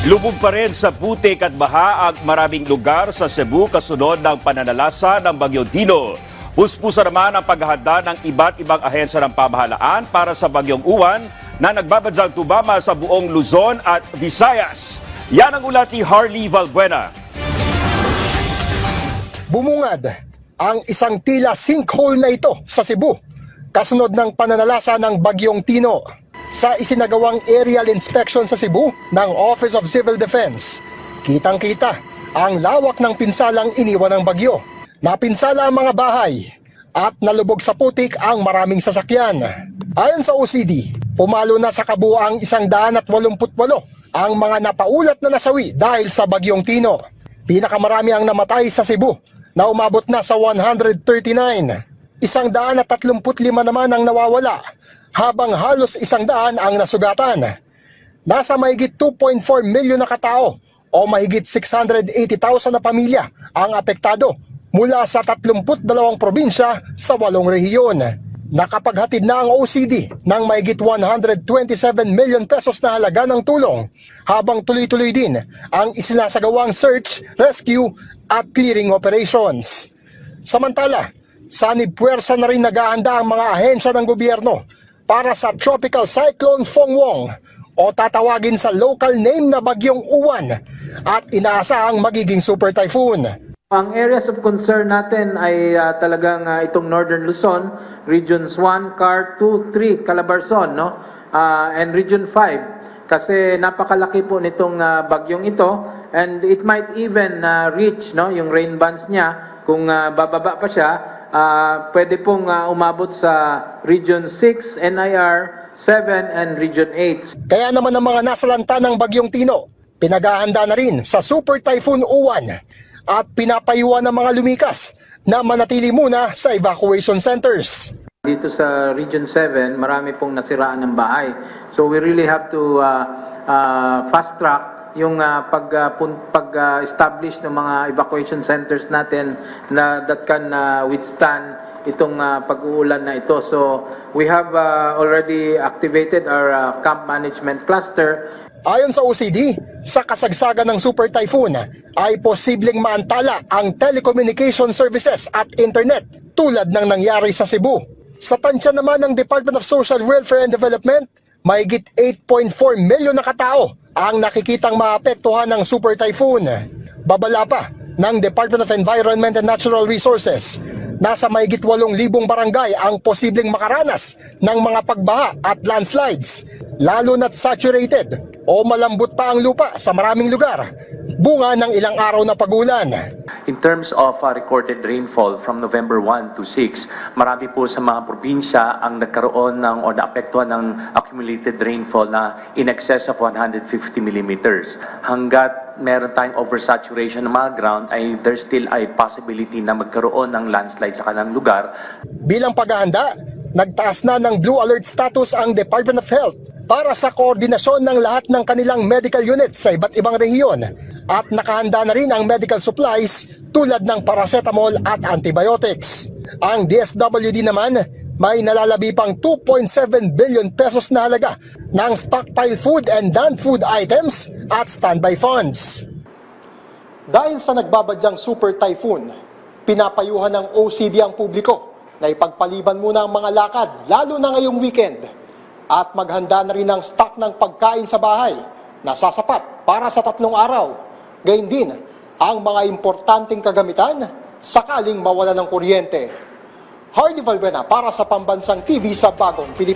Lubog pa rin sa putik at baha ang maraming lugar sa Cebu kasunod ng pananalasa ng Bagyong Tino. Puspusa naman ang paghahanda ng iba't ibang ahensya ng pamahalaan para sa Bagyong Uwan na nagbabadyang tumama sa buong Luzon at Visayas. Yan ang ulat ni Harley Valbuena. Bumungad ang isang tila sinkhole na ito sa Cebu kasunod ng pananalasa ng Bagyong Tino. Sa isinagawang aerial inspection sa Cebu ng Office of Civil Defense, kitang-kita ang lawak ng pinsalang iniwan ng bagyo. Napinsala ang mga bahay at nalubog sa putik ang maraming sasakyan. Ayon sa OCD, pumalo na sa kabuuang 188 ang mga napaulat na nasawi dahil sa Bagyong Tino. Pinakamarami ang namatay sa Cebu na umabot na sa 139. 135 naman ang nawawala, habang halos 100 ang nasugatan. Nasa mahigit 2.4 milyon na katao o mahigit 680,000 na pamilya ang apektado mula sa 32 probinsya sa 8 rehiyon. Nakapaghatid na ang OCD ng mahigit 127 million pesos na halaga ng tulong, habang tuloy-tuloy din ang isinasagawang search, rescue at clearing operations. Samantala, sanib puwersa na rin naghahanda ang mga ahensya ng gobyerno para sa Tropical Cyclone Fongwong o tatawagin sa local name na Bagyong Uwan at inaasahang magiging super typhoon. Ang areas of concern natin ay talagang itong Northern Luzon, Regions 1, CAR 2, 3, Calabarzon, no? And Region 5. Kasi napakalaki po nitong bagyong ito, and it might even reach, no, yung rain bands niya. Kung bababa pa siya, pwede pong umabot sa Region 6, NIR 7, and Region 8. Kaya naman ang mga nasalanta ng Bagyong Tino, pinaghahanda na rin sa Super Typhoon Uwan at pinapayuhan ng mga lumikas na manatili muna sa evacuation centers. Dito sa Region 7, marami pong nasiraan ng bahay. So we really have to fast track yung pag-establish ng mga evacuation centers natin na that can withstand itong pag-uulan na ito. So we have already activated our camp management cluster. Ayon sa OCD, sa kasagsagan ng super typhoon ay posibleng maantala ang telecommunication services at internet tulad ng nangyari sa Cebu. Sa tansya naman ng Department of Social Welfare and Development, mahigit 8.4 milyon na katao ang nakikitang maapektuhan ng super typhoon. Babala pa ng Department of Environment and Natural Resources, nasa mahigit 8,000 barangay ang posibleng makaranas ng mga pagbaha at landslides, lalo na't saturated o malambot pa ang lupa sa maraming lugar, bunga ng ilang araw na pagulan. In terms of recorded rainfall from November 1 to 6, marami po sa mga probinsya ang nagkaroon ng o naapektuhan ng accumulated rainfall na in excess of 150 millimeters. Hanggat meron tayong oversaturation ng mga ground, ay there's still a possibility na magkaroon ng landslide sa kanilang lugar. Bilang paghahanda, nagtaas na ng blue alert status ang Department of Health para sa koordinasyon ng lahat ng kanilang medical units sa iba't ibang rehiyon, at nakahanda na rin ang medical supplies tulad ng paracetamol at antibiotics. Ang DSWD naman may nalalabi pang 2.7 billion pesos na halaga ng stockpile food and non-food items at standby funds. Dahil sa nagbabadyang super typhoon, pinapayuhan ng OCD ang publiko na ipagpaliban muna ang mga lakad lalo na ngayong weekend, at maghanda na rin ng stock ng pagkain sa bahay na sasapat para sa 3 araw. Gayun din ang mga importanteng kagamitan sakaling mawala ng kuryente. Hardy Valbuena para sa Pambansang TV sa Bagong Pilipinas.